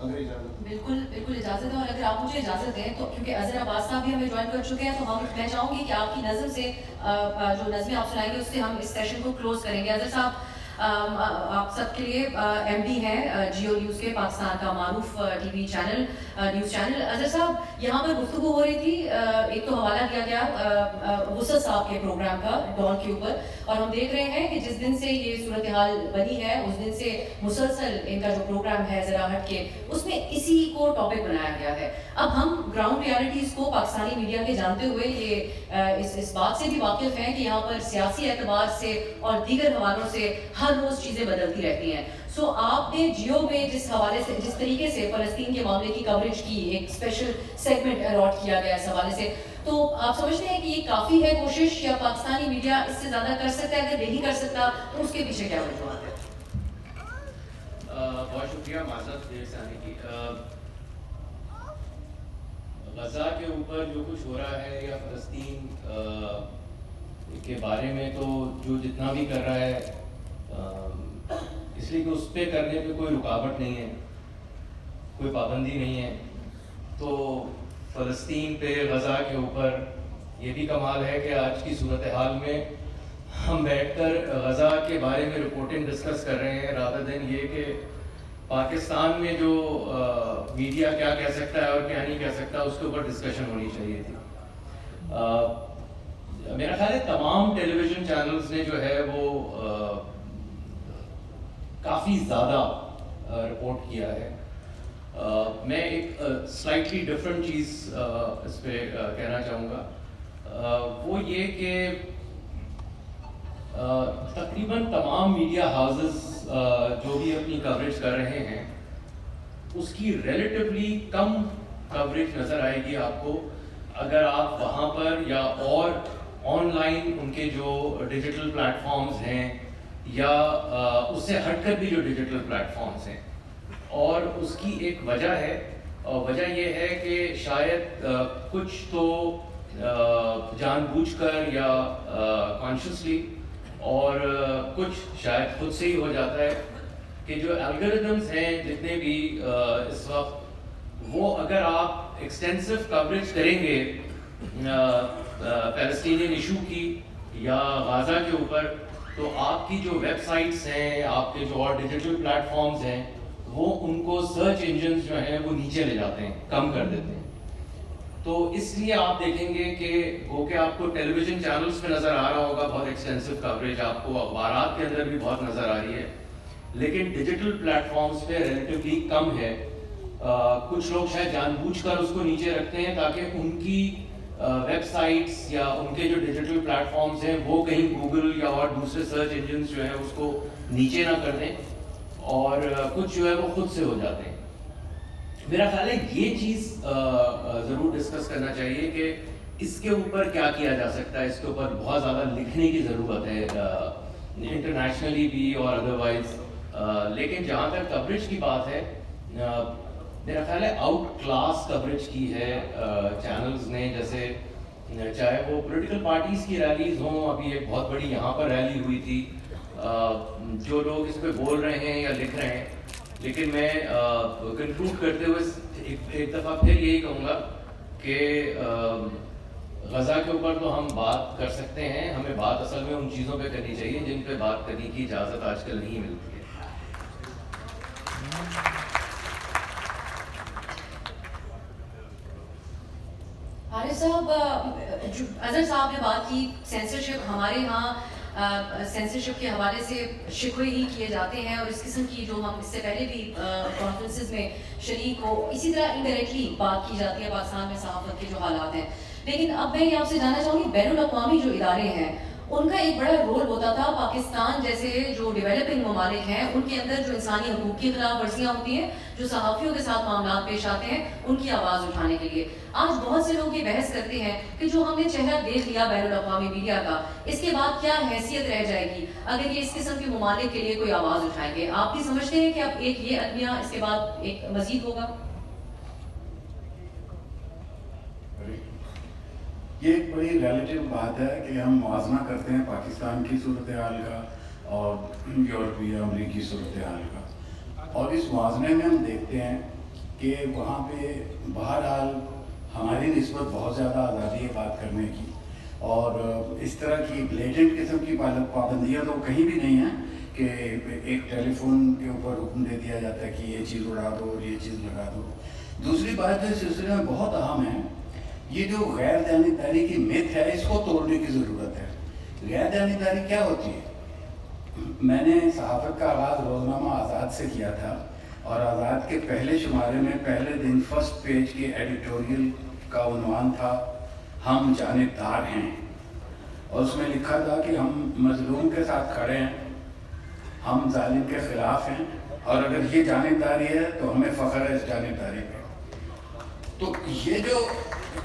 بالکل بالکل اجازت ہے، اور اگر آپ مجھے اجازت دیں تو کیونکہ اظہر عباس صاحب بھی ہمیں جوائن کر چکے ہیں، تو میں چاہوں گی کہ آپ کی نظم سے جو نظمیں آپ سنائیں گے اس سے ہم اس سیشن کو کلوز کریں گے. اظہر صاحب آپ سب کے لیے ایم ڈی ہیں جیو نیوز کے، پاکستان کا معروف T V channel, news channel. Azhar صاحب یہاں پر گفتگو ہو رہی تھی، ایک تو حوالہ دیا گیا وسط صاحب کے پروگرام کا ڈان کے اوپر، اور ہم دیکھ رہے ہیں کہ جس دن سے یہ صورتحال بنی ہے اس دن سے مسلسل ان کا جو پروگرام ہے ذرا ہٹ کے، اس میں اسی کو ٹاپک بنایا گیا ہے. اب ہم گراؤنڈ ریالٹیز کو پاکستانی میڈیا کے جانتے ہوئے یہ اس بات سے بھی واقف ہیں کہ یہاں پر سیاسی اعتبار سے اور دیگر حوالوں سے ہر روز چیزیں بدلتی رہتی ہیں. سو آپ نے جیو میں جس حوالے سے، جس طریقے سے فلسطین کے معاملے کی کوریج کی، ایک اسپیشل سیگمنٹ الاٹ کیا گیا اس حوالے سے، تو آپ سمجھتے ہیں کہ یہ کافی ہے کوشش، یا پاکستانی میڈیا اس سے زیادہ کر سکتا ہے؟ اگر نہیں کر سکتا تو اس کے پیچھے کیا وجوہات ہے؟ بہت شکریہ معذرت دیر سے آنے کی. غزہ کے اوپر جو کچھ ہو رہا ہے یا فلسطین کے بارے میں تو جو جتنا بھی کر رہا ہے اس لیے کہ اس پہ کرنے پہ کوئی رکاوٹ نہیں ہے، کوئی پابندی نہیں ہے. تو فلسطین پہ غزہ کے اوپر یہ بھی کمال ہے کہ آج کی صورتحال میں ہم بیٹھ کر غزہ کے بارے میں رپورٹنگ ڈسکس کر رہے ہیں، رادر دین یہ کہ پاکستان میں جو میڈیا کیا کہہ سکتا ہے اور کیا نہیں کہہ سکتا اس کے اوپر ڈسکشن ہونی چاہیے تھی. میرا خیال ہے تمام ٹیلی ویژن چینلز نے جو ہے وہ کافی زیادہ رپورٹ کیا ہے. میں ایک سلائٹلی ڈفرینٹ چیز اس پہ کہنا چاہوں گا، وہ یہ کہ تقریباً تمام میڈیا ہاؤسز جو بھی اپنی کوریج کر رہے ہیں اس کی ریلیٹیولی کم کوریج نظر آئے گی آپ کو اگر آپ وہاں پر یا اور آن لائن ان کے جو ڈیجیٹل پلیٹ فارمز ہیں یا اس سے ہٹ کر بھی جو ڈیجیٹل پلیٹ فارمز ہیں. اور اس کی ایک وجہ ہے، وجہ یہ ہے کہ شاید کچھ تو جان بوجھ کر یا کانشیسلی، اور کچھ شاید خود سے ہی ہو جاتا ہے کہ جو الگوریدمز ہیں جتنے بھی اس وقت، وہ اگر آپ ایکسٹینسو کوریج کریں گے پیلسٹینین ایشو کی یا غزہ کے اوپر، تو آپ کی جو ویب سائٹس ہیں، آپ کے جو اور ڈیجیٹل پلیٹ فارمز ہیں، وہ ان کو سرچ انجنز جو ہیں وہ نیچے لے جاتے ہیں، کم کر دیتے ہیں. تو اس لیے آپ دیکھیں گے کہ وہ کہ آپ کو ٹیلی ویژن چینلز پہ نظر آ رہا ہوگا بہت ایکسٹینسو کوریج، آپ کو اخبارات کے اندر بھی بہت نظر آ رہی ہے، لیکن ڈیجیٹل پلیٹ فارمز پہ ریلیٹیولی کم ہے. کچھ لوگ شاید جان بوجھ کر اس کو نیچے رکھتے ہیں تاکہ ان کی ویب سائٹس یا ان کے جو ڈیجیٹل پلیٹ فارمز ہیں وہ کہیں گوگل یا اور دوسرے سرچ انجنز جو ہیں اس کو نیچے نہ کر دیں، اور کچھ جو ہے وہ خود سے ہو جاتے ہیں. میرا خیال ہے یہ چیز ضرور ڈسکس کرنا چاہیے کہ اس کے اوپر کیا کیا جا سکتا ہے. اس کے اوپر بہت زیادہ لکھنے کی ضرورت ہے انٹرنیشنلی بھی اور ادروائز. لیکن جہاں تک کوریج کی بات ہے، میرا خیال ہے آؤٹ کلاس کوریج کی ہے چینلز نے، جیسے چاہے وہ پولیٹیکل پارٹیز کی ریلیز ہوں. ابھی ایک بہت بڑی یہاں پر ریلی ہوئی تھی، جو لوگ اس پہ بول رہے ہیں یا لکھ رہے ہیں. لیکن میں کنکلوڈ کرتے ہوئے ایک دفعہ پھر یہی کہوں گا کہ غزہ کے اوپر تو ہم بات کر سکتے ہیں، ہمیں بات اصل میں ان چیزوں پہ کرنی چاہیے جن پہ بات کرنے کی اجازت آج کل نہیں ملتی ہے. عارف صاحب، اظہر صاحب نے بات کی سینسرشپ، ہمارے یہاں سینسرشپ کے حوالے سے شکوے ہی کیے جاتے ہیں، اور اس قسم کی جو ہم اس سے پہلے بھی کانفرنسز میں شریک ہو، اسی طرح انڈائریکٹلی بات کی جاتی ہے پاکستان میں صحافت کے جو حالات ہیں. لیکن اب میں یہ آپ سے جاننا چاہوں گی، بین الاقوامی جو ادارے ہیں ان کا ایک بڑا رول ہوتا تھا پاکستان جیسے جو ڈیولپنگ ممالک ہیں ان کے اندر جو انسانی حقوق کی خلاف ورزیاں ہوتی ہیں، جو صحافیوں کے ساتھ معاملات پیش آتے ہیں، ان کی آواز اٹھانے کے لیے. آج بہت سے لوگ یہ بحث کرتے ہیں کہ جو ہم نے چہرہ دیکھ لیا بین الاقوامی میڈیا کا، اس کے بعد کیا حیثیت رہ جائے گی اگر یہ اس قسم کے ممالک کے لیے کوئی آواز اٹھائیں گے؟ آپ بھی سمجھتے ہیں کہ اب ایک یہ ادمیہ اس کے بعد ایک مزید ہوگا؟ یہ ایک بڑی ریلیٹیو بات ہے کہ ہم موازنہ کرتے ہیں پاکستان کی صورتحال کا اور یورپی یا امریکی صورتحال کا، اور اس موازنے میں ہم دیکھتے ہیں کہ وہاں پہ بہرحال ہماری نسبت بہت زیادہ آزادی ہے بات کرنے کی، اور اس طرح کی بلیٹنٹ قسم کی پابندیاں تو کہیں بھی نہیں ہیں کہ ایک ٹیلی فون کے اوپر حکم دے دیا جاتا ہے کہ یہ چیز اڑا دو اور یہ چیز لگا دو۔ دوسری بات جو اس سلسلے میں بہت اہم ہے، یہ جو غیر جانبداری کی مت ہے اس کو توڑنے کی ضرورت ہے۔ غیر جانبداری کیا ہوتی ہے؟ میں نے صحافت کا آغاز روزنامہ آزاد سے کیا تھا، اور آزاد کے پہلے شمارے میں پہلے دن فرسٹ پیج کے ایڈیٹوریل کا عنوان تھا ہم جانبدار ہیں، اور اس میں لکھا تھا کہ ہم مظلوم کے ساتھ کھڑے ہیں، ہم ظالم کے خلاف ہیں، اور اگر یہ جانبداری ہے تو ہمیں فخر ہے اس جانبداری پہ۔ تو یہ جو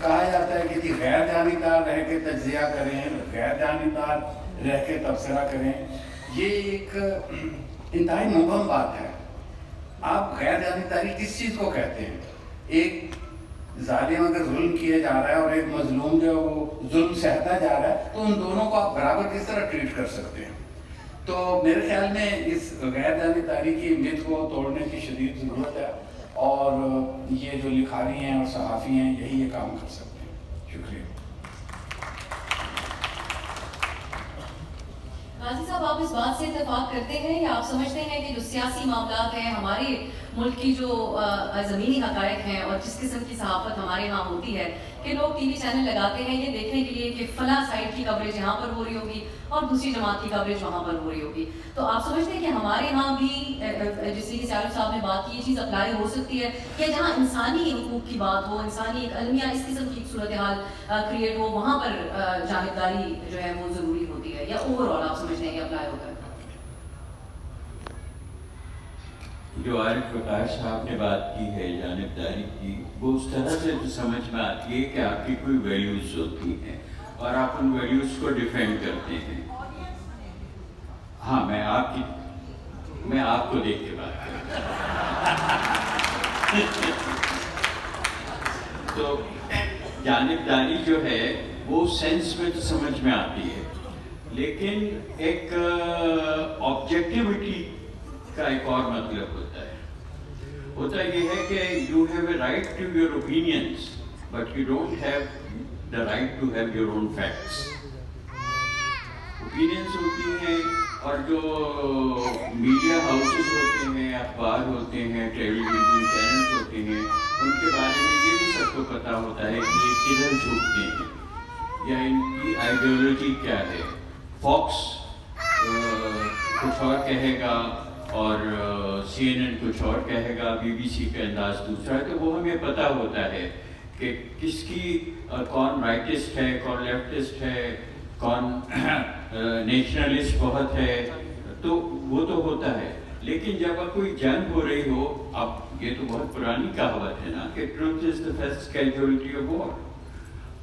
کہا جاتا ہے کہ جی غیر جانبدار رہ کے تجزیہ کریں، غیر جانبدار رہ کے تبصرہ کریں، یہ ایک انتہائی مبہم بات ہے۔ آپ غیر جانبداری کس چیز کو کہتے ہیں؟ ایک ظالم اگر ظلم کیا جا رہا ہے اور ایک مظلوم جو وہ ظلم سہتا جا رہا ہے، تو ان دونوں کو آپ برابر کس طرح ٹریٹ کر سکتے ہیں؟ تو میرے خیال میں اس غیر جانبداری کی مت کو توڑنے کی شدید ضرورت ہے، اور یہ جو لکھاری ہیں اور صحافی ہیں یہی یہ کام کر سکتے ہیں۔ شکریہ۔ غازی صاحب، آپ اس بات سے اتفاق کرتے ہیں یا آپ سمجھتے ہیں کہ جو سیاسی معاملات ہیں، ہمارے ملک کی جو زمینی حقائق ہیں اور جس قسم کی صحافت ہمارے ہاں ہوتی ہے کہ لوگ ٹی وی چینل لگاتے ہیں یہ دیکھنے کے لیے کہ فلاں سائٹ کی کوریج یہاں پر ہو رہی ہوگی اور دوسری جماعت کی کوریج وہاں پر ہو رہی ہوگی، تو آپ سمجھتے ہیں کہ ہمارے ہاں بھی جس کی سیارف صاحب نے بات کی یہ چیز اپلائی ہو سکتی ہے کہ جہاں انسانی حقوق کی بات ہو، انسانی المیہ اس قسم کی صورتحال کریٹ ہو، وہاں پر جانبداری جو ہے وہ ضروری ہوتی ہے، یا اوور آل آپ سمجھتے ہیں کہ اپلائی ہوگا؟ جو عارف وقار صاحب نے بات کی ہے جانبداری کی، وہ اس طرح سے تو سمجھ میں آتی ہے کہ آپ کی کوئی ویلیوز ہوتی ہیں اور آپ ان ویلیوز کو ڈیفینڈ کرتے ہیں۔ ہاں، میں آپ کو دیکھ کے بات کرتا ہوں۔ تو جانبداری جو ہے وہ سینس میں تو سمجھ میں آتی ہے، لیکن ایک آبجیکٹیوٹی کا ایک اور مطلب ہوتا یہ ہے کہ you have a right to your opinions but you don't have the right to have your own facts. Opinions ہوتی ہیں، اور جو میڈیا ہاؤسز ہوتے ہیں، اخبار ہوتے ہیں، ٹیلی ویژن چینلز ہوتے ہیں، ان کے بارے میں یہ بھی سب کو پتہ ہوتا ہے کہ یہ کدھر جھکتے ہیں یا ان کی آئیڈیالوجی کیا ہے۔ فاکس کچھ اور کہے گا اور CNN کچھ اور کہے گا، BBC کا انداز دوسرا ہے، تو وہ ہمیں پتہ ہوتا ہے کہ کس کی کون رائٹسٹ ہے، کون لیفٹسٹ ہے، کون نیشنلسٹ بہت ہے، تو وہ تو ہوتا ہے۔ لیکن جب اب کوئی جنگ ہو رہی ہو، اب یہ تو بہت پرانی کہاوت ہے نا کہ truth is the first casualty of war,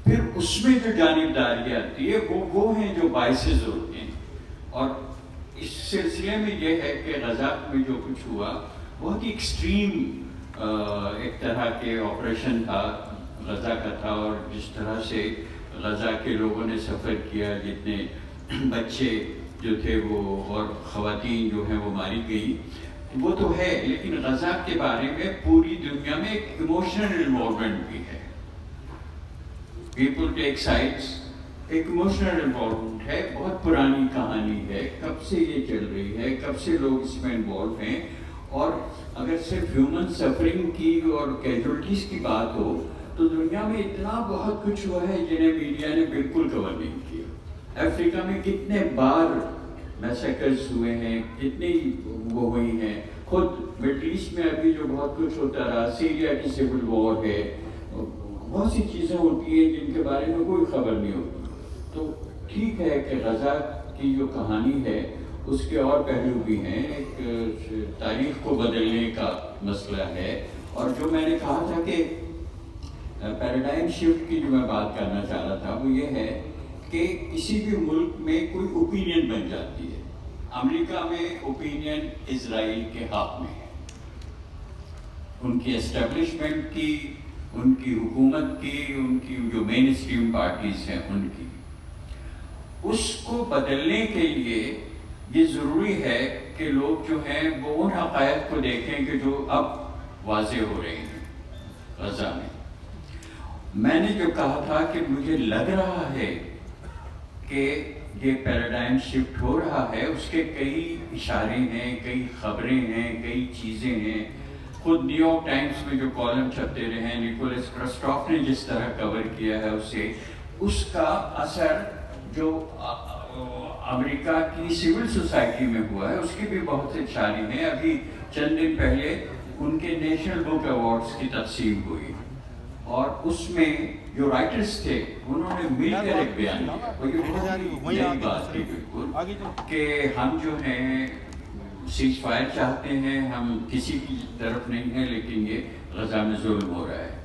پھر اس میں جو جانبداری آتی ہے وہ ہیں جو باعث ہوتے ہیں۔ اور اس سلسلے میں یہ ہے کہ غزہ میں جو کچھ ہوا بہت ہی ایکسٹریم ایک طرح کے آپریشن تھا، غزہ کا تھا، اور جس طرح سے غزہ کے لوگوں نے سفر کیا، جتنے بچے جو تھے وہ اور خواتین جو ہیں وہ ماری گئی، وہ تو ہے، لیکن غزہ کے بارے میں پوری دنیا میں ایک ایموشنل انوالومنٹ بھی ہے۔ پیپل ٹیک سائڈس، ایک ایموشنل انوالومنٹ ہے، بہت پرانی کہانی ہے، کب سے یہ چل رہی ہے، کب سے لوگ اس میں انوالو ہیں۔ اور اگر صرف ہیومن سفرنگ کی اور کیجولٹیز کی بات ہو تو دنیا میں اتنا بہت کچھ ہوا ہے جنہیں میڈیا نے بالکل کور نہیں کیا۔ افریقہ میں کتنے بار میسیکرز ہوئے ہیں، کتنی وہ ہوئی ہیں، خود مڈل ایسٹ میں ابھی جو بہت کچھ ہوتا رہا، سیریا کی سول وار ہے، بہت سی چیزیں ہوتی ہیں جن کے بارے میں کوئی خبر نہیں ہوتی۔ تو ٹھیک ہے کہ غزہ کی جو کہانی ہے اس کے اور پہلو بھی ہیں، ایک تاریخ کو بدلنے کا مسئلہ ہے، اور جو میں نے کہا تھا کہ پیراڈائم شفٹ کی جو میں بات کرنا چاہ رہا تھا وہ یہ ہے کہ کسی بھی ملک میں کوئی اوپینین بن جاتی ہے۔ امریکہ میں اوپینین اسرائیل کے حق میں ہے، ان کی اسٹیبلشمنٹ کی، ان کی حکومت کی، ان کی جو مین اسٹریم پارٹیز ہیں ان کی۔ اس کو بدلنے کے لیے یہ ضروری ہے کہ لوگ جو ہیں وہ ان حقائق کو دیکھیں کہ جو اب واضح ہو رہے ہیں۔ غزہ میں. میں نے جو کہا تھا کہ مجھے لگ رہا ہے کہ یہ پیراڈائم شفٹ ہو رہا ہے، اس کے کئی اشارے ہیں، کئی خبریں ہیں، کئی چیزیں ہیں. خود نیو یارک ٹائمز میں جو کالم چھپتے رہے ہیں، نیکولس کرسٹوف نے جس طرح کور کیا ہے اسے، اس کا اثر جو امریکہ کی سول سوسائٹی میں ہوا ہے اس کے بھی بہت سے اشارے ہیں. ابھی چند دن پہلے ان کے نیشنل بک ایوارڈز کی تقسیم ہوئی اور اس میں جو رائٹرز تھے انہوں نے مل کر ایک بیان دیا، اور یہ بہت ہی نئی بات تھی بالکل، کہ ہم جو ہیں سیز فائر چاہتے ہیں، ہم کسی کی طرف نہیں ہیں، لیکن یہ غزہ میں ظلم ہو رہا ہے.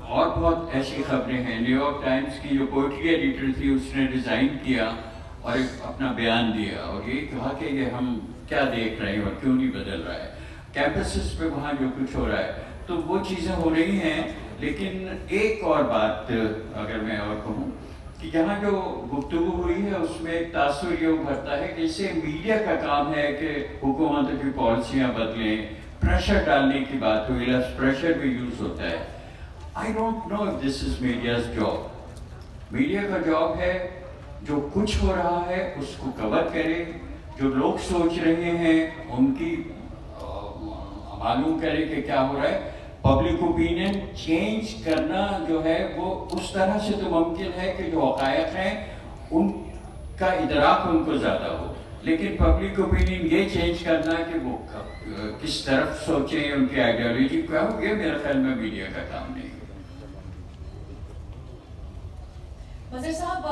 اور بہت ایسی خبریں ہیں. نیو یارک ٹائمز کی جو پوئٹری ایڈیٹر تھی اس نے ریزائن کیا اور ایک اپنا بیان دیا اور یہ کہا کہ یہ ہم کیا دیکھ رہے ہیں اور کیوں نہیں بدل رہا ہے. کیمپسز پہ وہاں جو کچھ ہو رہا ہے تو وہ چیزیں ہو رہی ہیں. لیکن ایک اور بات اگر میں اور کہوں کہ یہاں جو گفتگو ہوئی ہے اس میں ایک تاثر یہ ابھرتا ہے کہ اسے میڈیا کا کام ہے کہ حکومتوں کی پالیسیاں بدلیں، پریشر ڈالنے کی بات ہوئی، لیس پریشر بھی یوز ہوتا ہے. I don't know if this is media's job. Media کا جاب ہے جو کچھ ہو رہا ہے اس کو کور کرے، جو لوگ سوچ رہے ہیں ان کی معلوم کرے کہ کیا ہو رہا ہے. پبلک اوپینین چینج کرنا جو ہے وہ اس طرح سے تو ممکن ہے کہ جو حقائق ہیں ان کا ادراک ان کو زیادہ ہو، لیکن پبلک اوپینین یہ چینج کرنا کہ وہ کس طرف سوچیں، ان کی آئیڈیالوجی کیا ہو، یہ میرے خیال میں میڈیا کا کام نہیں. مظہر صاحب،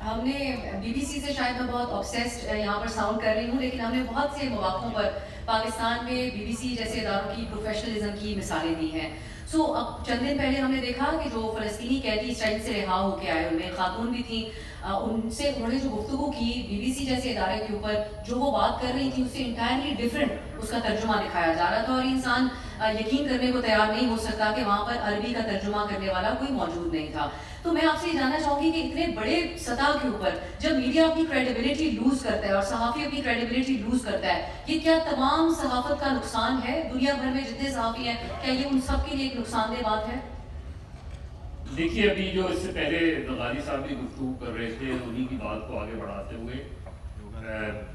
ہم نے بی بی سی سے شاید میں بہت آبسیسڈ یہاں پر ساؤنڈ کر رہی ہوں، لیکن ہم نے بہت سے مواقعوں پر پاکستان میں بی بی سی جیسے اداروں کی پروفیشنلزم کی مثالیں دی ہیں. اب چند دن پہلے ہم نے دیکھا کہ جو فلسطینی قیدی اسرائیل سے رہا ہو کے آئے، ان میں خاتون بھی تھیں، انہوں نے جو گفتگو کی بی بی سی جیسے ادارے کے اوپر، جو وہ بات کر رہی تھی اس سے انٹائرلی ڈفرینٹ اس کا ترجمہ دکھایا جا رہا تھا، اور انسان یقین کرنے کو تیار نہیں ہو سکتا کہ وہاں پر عربی کا ترجمہ کرنے والا کوئی موجود نہیں تھا. تو میں آپ سے یہ جاننا چاہوں گی کہ اتنے بڑے سطح کے اوپر جب میڈیا اپنی کریڈیبلٹی لوز کرتا ہے اور صحافی اپنی کریڈیبلٹی لوز کرتا ہے، یہ کیا تمام صحافت کا نقصان ہے؟ دنیا بھر میں جتنے صحافی ہیں کیا یہ ان سب کے لیے ایک نقصان دہ بات ہے؟ دیکھیے، ابھی جو اس سے پہلے غازی صاحب بھی گفتگو کر رہے تھے، انہیں کی بات کو آگے بڑھاتے ہوئے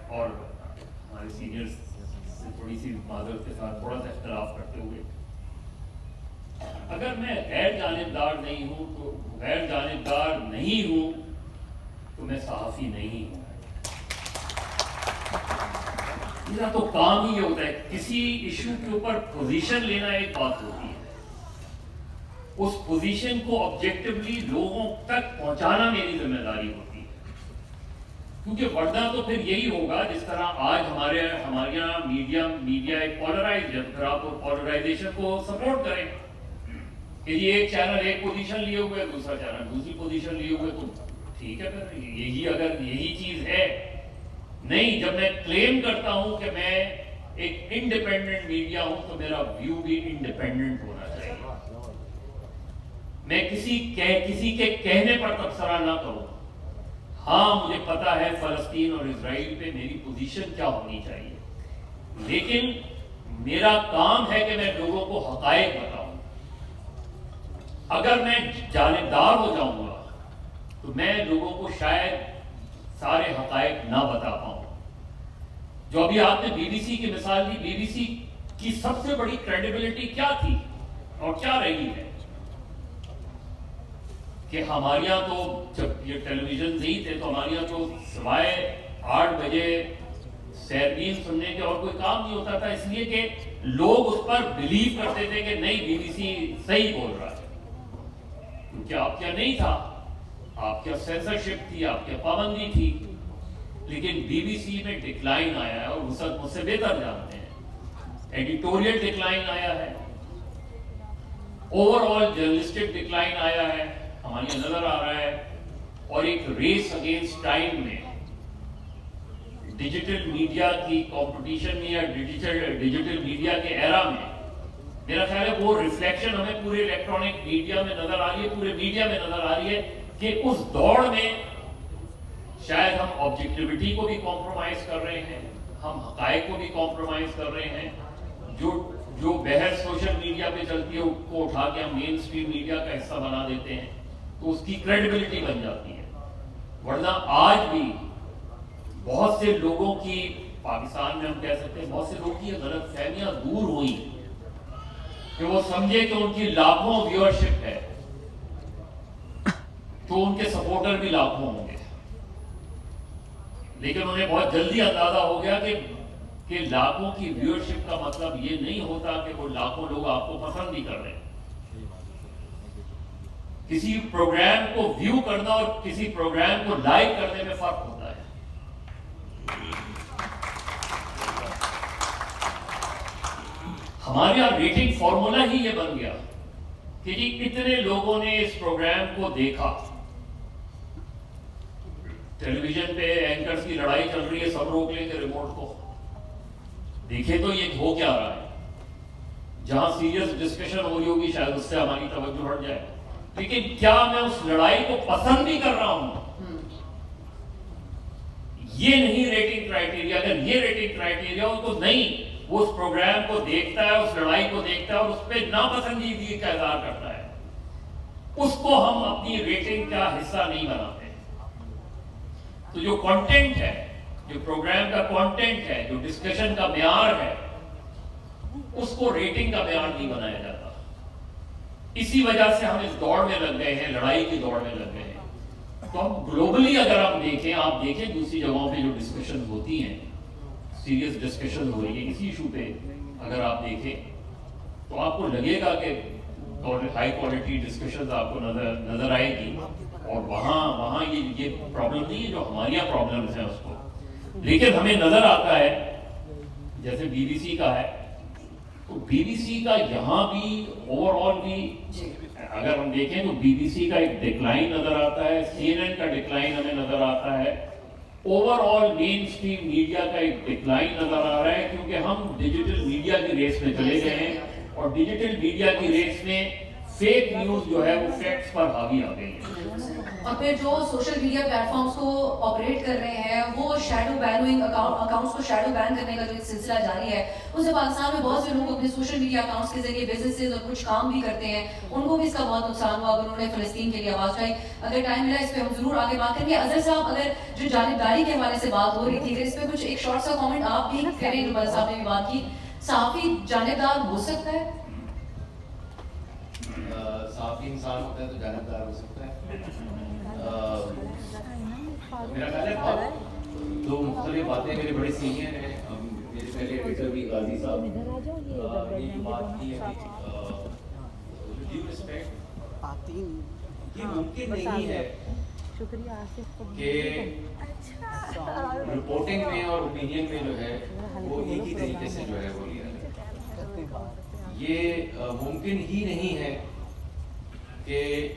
اور ہمارے سینئرز سے تھوڑی سی معذرت کے ساتھ تھوڑا سا اختلاف کرتے ہوئے، اگر میں غیر جانبدار نہیں ہوں تو میں صحافی نہیں ہوں. میرا تو کام ہی یہ ہوتا ہے. کسی ایشو کے اوپر پوزیشن لینا ایک بات ہوتی ہے، اس پوزیشن کو آبجیکٹیولی لوگوں تک پہنچانا میری ذمہ داری ہوتی ہے، کیونکہ ورنہ تو پھر یہی ہوگا جس طرح آج ہمارے یہاں میڈیا ایک پولرائز ہے، تو پھر آپ پولرائزیشن کو سپورٹ کریں کہ یہ ایک چینل ایک پوزیشن لیے ہوئے، دوسرا چینل دوسری پوزیشن لیے ہوئے، تو ٹھیک ہے. پھر اگر یہی چیز ہے نہیں، جب میں کلیم کرتا ہوں کہ میں ایک انڈیپینڈنٹ میڈیا ہوں تو میرا ویو بھی انڈیپینڈنٹ ہونا چاہیے. میں کسی کے کہنے پر تبصرہ نہ کروں. ہاں مجھے پتا ہے فلسطین اور اسرائیل پہ میری پوزیشن کیا ہونی چاہیے، لیکن میرا کام ہے کہ میں لوگوں کو حقائق بتاؤں. اگر میں جانبدار ہو جاؤں گا تو میں لوگوں کو شاید سارے حقائق نہ بتا پاؤں. جو ابھی آپ نے بی بی سی کی مثال دی، بی بی سی کی سب سے بڑی کریڈیبلٹی کیا تھی اور کیا رہی ہے کہ ہمارے یہاں تو جب یہ ٹیلی ویژن نہیں تھے تو ہمارے یہاں تو سوائے 8 بجے سیرگین سننے کے اور کوئی کام نہیں ہوتا تھا، اس لیے کہ لوگ اس پر بلیو کرتے تھے کہ نہیں بی بی سی صحیح بول رہا ہے. کیونکہ آپ کیا نہیں تھا، آپ کیا سینسرشپ تھی، آپ کیا پابندی تھی. لیکن بی بی سی میں ڈکلائن آیا ہے، اور وسعت مجھ سے بہتر جانتے ہیں. ایڈیٹوریل ڈکلائن آیا ہے، اوور آل جرنلسٹک ڈکلائن آیا ہے، ہمارے یہاں نظر آ رہا ہے. اور ایک ریس اگینسٹ ٹائم میں ڈیجیٹل میڈیا کی کمپٹیشن میں یا ڈیجیٹل میڈیا کے ایرا میں میرا خیال ہے وہ ریفلیکشن ہمیں پورے الیکٹرانک میڈیا میں نظر آ رہی ہے، پورے میڈیا میں نظر آ رہی ہے کہ اس دوڑ میں شاید ہم آبجیکٹیوٹی کو بھی کمپرومائز کر رہے ہیں، ہم حقائق کو بھی کمپرومائز کر رہے ہیں. جو بحث سوشل میڈیا پہ چلتی ہے کو اٹھا کے ہم مین اسٹریم میڈیا کا حصہ بنا دیتے ہیں تو اس کی کریڈیبلٹی بن جاتی ہے. ورنہ آج بھی بہت سے لوگوں کی پاکستان میں ہم کہہ سکتے ہیں بہت سے لوگوں کی غلط فہمیاں دور ہوئی کہ وہ سمجھے کہ ان کی لاکھوں ویورشپ ہے تو ان کے سپورٹر بھی لاکھوں ہوں گے. لیکن انہیں بہت جلدی اندازہ ہو گیا کہ لاکھوں کی ویورشپ کا مطلب یہ نہیں ہوتا کہ وہ لاکھوں لوگ آپ کو پسند ہی کر رہے ہیں. کسی پروگرام کو ویو کرنا اور کسی پروگرام کو لائک کرنے میں فرق ہوتا ہے. ہمارے یہاں ریٹنگ فارمولا ہی یہ بن گیا کہ جی اتنے لوگوں نے اس پروگرام کو دیکھا. ٹیلی ویژن پہ اینکرز کی لڑائی چل رہی ہے, سب روک لیں گے ریموٹ کو, دیکھیں تو یہ ہو کیا رہا ہے. جہاں سیریس ڈسکشن ہو رہی ہوگی شاید اس سے ہماری توجہ ہٹ جائے, لیکن کیا میں اس لڑائی کو پسند بھی کر رہا ہوں؟ یہ نہیں ریٹنگ کرائٹیریا. اگر یہ ریٹنگ کرائٹیریا ہو تو نہیں, وہ اس پروگرام کو دیکھتا ہے, اس لڑائی کو دیکھتا ہے اور اس پہ ناپسندیدگی کا اظہار کرتا ہے. اس کو ہم اپنی ریٹنگ کا حصہ نہیں بناتے. تو جو کانٹینٹ ہے, جو پروگرام کا کانٹینٹ ہے, جو ڈسکشن کا معیار ہے, اس کو ریٹنگ کا معیار نہیں بنایا جاتا. اسی وجہ سے ہم اس دوڑ میں لگ گئے ہیں, لڑائی کی دوڑ میں لگ گئے ہیں. تو ہم گلوبلی اگر ہم دیکھیں, آپ دیکھیں دوسری جگہوں پہ جو ڈسکشن ہوتی ہیں, سیریس ڈسکشن ہو رہی ہے کسی ایشو پہ, اگر آپ دیکھیں تو آپ کو لگے گا کہ ہائی کوالٹی ڈسکشنز آپ کو نظر آئے گی. اور وہاں یہ پرابلم نہیں ہے جو ہمارے یہاں پرابلمس ہیں اس کو. لیکن ہمیں نظر آتا ہے جیسے بی بی سی کا ہے, تو بی بی سی کا یہاں بھی اوور آل بھی اگر ہم دیکھیں تو بی بی سی کا ایک ڈکلائن نظر آتا ہے, سی این این کا ڈکلائن ہمیں نظر آتا ہے, اوور آل مین اسٹریم میڈیا کا ایک ڈکلائن نظر آ رہا ہے, کیونکہ ہم ڈیجیٹل میڈیا کی ریس میں چلے گئے ہیں اور ڈیجیٹل میڈیا کی ریس میں فیک نیوز جو ہے وہ فیکٹس پر حاوی آ گئی ہے. اور پھر جو سوشل میڈیا پلیٹ فارمز کو آپریٹ کر رہے ہیں وہ شیڈو بیننگ اکاؤنٹس کو شیڈو بین کرنے کا جو ایک سلسلہ جاری ہے, اس سے پاکستان میں بہت سے لوگ اپنے سوشل میڈیا اکاؤنٹس کے ذریعے بزنسز اور کچھ کام بھی کرتے ہیں, ان کو بھی اس کا بہت نقصان ہوا. اگر انہوں نے فلسطین کے لیے آواز اٹھائی, اگر ٹائم ملا اس پہ ہم ضرور آگے بات کریں گے. اظہر صاحب, اگر جو جانبداری کے حوالے سے بات ہو رہی تھی, اگر اس پہ کچھ ایک شارٹ سا کامنٹ آپ بھی کریں, جو بل صاحب نے بھی بات کی, صحافی جانبدار ہو سکتا ہے؟ صحافی انسان ہوتا ہے تو جانبدار ہو سکتا ہے. میرا خیال ہے بہت دو مختلف باتیں میرے بڑے سینئر ہیں, میرے پہلے ایڈیٹر بھی غازی صاحب نے جو بات کی ہے ڈیو رسپیکٹ, یہ ممکن نہیں ہے کہ رپورٹنگ میں اور اوپینین میں جو ہے وہ ایک ہی طریقے سے جو ہے وہ لیا جائے. یہ ممکن ہی نہیں ہے کہ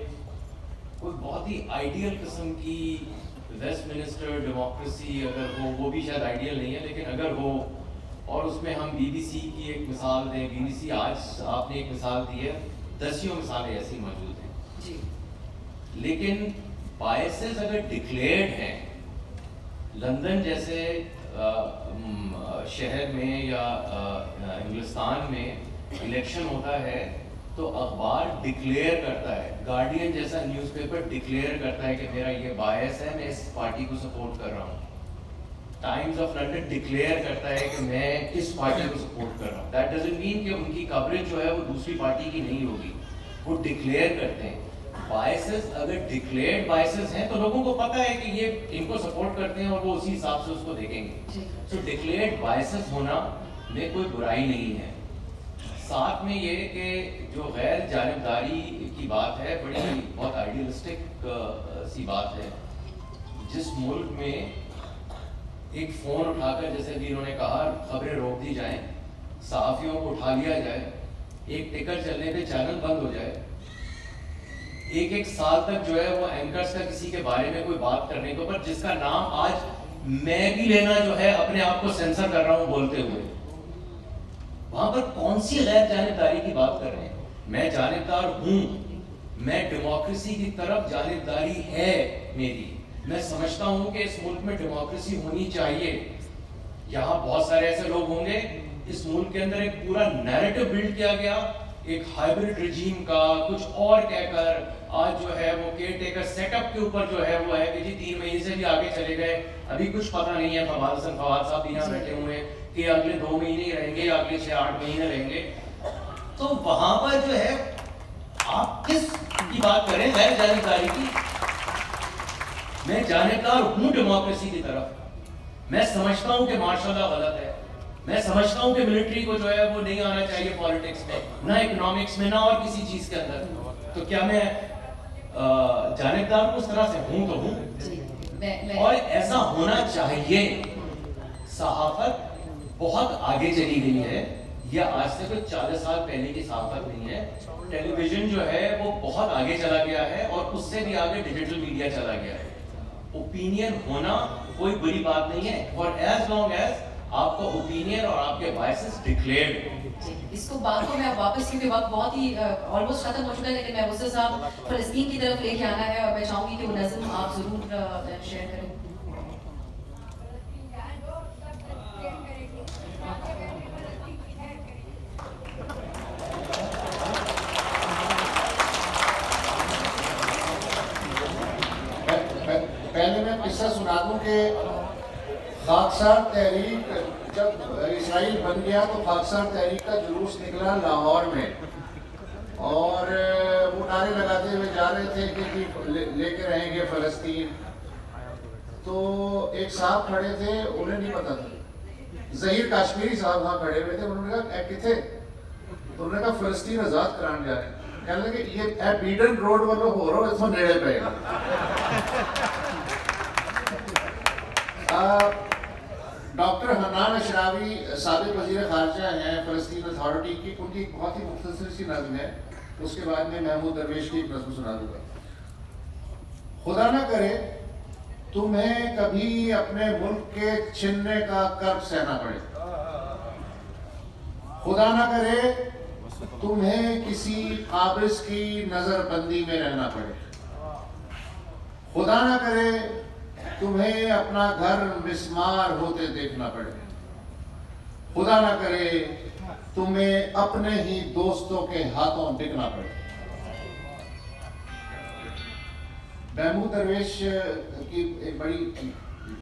کوئی بہت ہی آئیڈیل قسم کی ویسٹ منسٹر ڈیموکریسی اگر ہو, وہ بھی شاید آئیڈیل نہیں ہے, لیکن اگر ہو اور اس میں ہم بی بی سی کی ایک مثال دیں, بی بی سی آج آپ نے ایک مثال دی ہے, دسیوں مثالیں ایسی موجود ہیں, لیکن بائسز اگر ڈکلیئرڈ ہیں, لندن جیسے شہر میں یا انگلستان میں الیکشن ہوتا ہے تو اخبار ڈکلیئر کرتا ہے, گارڈین جیسا نیوز پیپر ڈکلیئر کرتا ہے کہ میرا یہ باعث ہے, میں اس پارٹی کو سپورٹ کر رہا ہوں. ٹائمز آف لنڈن ڈکلیئر کرتا ہے کہ میں اس پارٹی کو سپورٹ کر رہا ہوں. دیٹ ڈزنٹ مین کہ ان کی کوریج جو ہے وہ دوسری پارٹی کی نہیں ہوگی, وہ ڈکلیئر کرتے ہیں. بائسز اگر ڈکلیئرڈ بائسز ہیں تو لوگوں کو پتہ ہے کہ یہ ان کو سپورٹ کرتے ہیں اور وہ اسی حساب سے اس کو دیکھیں گے. سو ڈکلیئرڈ بائسز ہونا میں کوئی برائی نہیں ہے. ساتھ میں یہ کہ جو غیر جانبداری کی بات ہے, بڑی بہت آئیڈیلسٹک سی بات ہے. جس ملک میں ایک فون اٹھا کر, جیسے بھی انہوں نے کہا, خبریں روک دی جائیں, صحافیوں کو اٹھا لیا جائے, ایک ٹکر چلنے پہ چینل بند ہو جائے, ایک سال تک جو ہے وہ اینکرز کا کسی کے بارے میں کوئی بات کرنے کے اوپر, جس کا نام آج میں بھی لینا جو ہے اپنے آپ کو سینسر کر رہا ہوں بولتے ہوئے, وہاں پر کون سی غیر جانبداری کی بات کر رہے ہیں؟ میں جانبدار ہوں, میں ڈیموکریسی کی طرف جانبداری ہے میری. میں سمجھتا ہوں کہ اس ملک میں ڈیموکریسی ہونی چاہیے. یہاں بہت سارے ایسے لوگ ہوں گے, اس ملک کے اندر ایک پورا نیریٹو بلڈ کیا گیا ایک ہائبرڈ رجیم کا کچھ اور کہہ کر آج جو ہے وہ کیئر ٹیکر سیٹ اپ کے اوپر جو ہے وہ ہے کہ جی 3 مہینے سے بھی آگے چلے گئے, ابھی کچھ پتہ نہیں ہے. فواد صاحب بھی یہاں بیٹھے ہوئے ہیں کہ اگلے 2 مہینے ہی رہیں گے یا اگلے 6-8 مہینے رہیں گے. تو وہاں پر جو ہے آپ کس کی بات کریں غیر جانبداری کی؟ میں جانبدار ہوں ڈیموکریسی کی طرف. میں سمجھتا ہوں کہ مارشل لا غلط ہے, میں سمجھتا ہوں کہ ملٹری کو جو ہے وہ نہیں آنا چاہیے پالیٹکس میں, نہ اکنامکس میں, نہ اور کسی چیز کے اندر. تو کیا میں جانبدار کو اس طرح سے ہوں تو ہوں, اور ایسا ہونا چاہیے. صحافت بہت آگے چلی گئی ہے, یہ آج سے کوئی 40 سال پہلے کی صحافت نہیں ہے. ٹیلی ویژن جو ہے وہ بہت آگے چلا گیا ہے, اور اس سے بھی آگے ڈیجیٹل میڈیا چلا گیا ہے. اوپینین ہونا کوئی بری بات نہیں ہے, اور ایز لانگ ایز آپ کو اوپینین اور آپ کے وائسز ڈکلیئرڈ. اس کو بات کو میں واپس, کیونکہ وقت بہت ہی آلموسٹ ختم ہو چکا ہے, لیکن میں مصطفیٰ صاحب فلسطین کی طرف لے کے آنا ہے, اور میں چاہوں گی کہ وہ نظم آپ ضرور شیئر کریں. پہلے میں قصہ سنا دوں کہ خاکسار تحریک جب اسرائیل بن گیا تو خاکسار تحریک کا جلوس نکلا لاہور میں, اور وہ نعرے لگاتے ہوئے جا رہے تھے کہ لے کے رہیں گے فلسطین. تو ایک صاحب کھڑے تھے, انہیں نہیں پتا تھا, ظہیر کاشمیری صاحب وہاں کھڑے ہوئے تھے. انہوں نے کہا کتنے؟ تو انہوں نے کہا فلسطین آزاد کرانے جا رہے ہیں. کہنے لگے یہ بیڈن روڈ والوں ہو رہا ہو, اس میں نیڑے پہ. ڈاکٹر حنان اشراوی سابق وزیر خارجہ ہیں فلسطین اتھارٹی کی, ان کی ایک بہت ہی مختصر سی نظم ہے, اس کے بعد میں محمود درویش کی ایک نظم سنا دوں گا. خدا نہ کرے تمہیں کبھی اپنے ملک کے چھننے کا کرب سہنا پڑے, خدا نہ کرے تمہیں کسی قابض کی نظر بندی میں رہنا پڑے, خدا نہ کرے تمہیں اپنا گھر مسمار ہوتے دیکھنا پڑے, خدا نہ کرے تمہیں اپنے ہی دوستوں کے ہاتھوں بکنا پڑے. محمود درویش کی ایک بڑی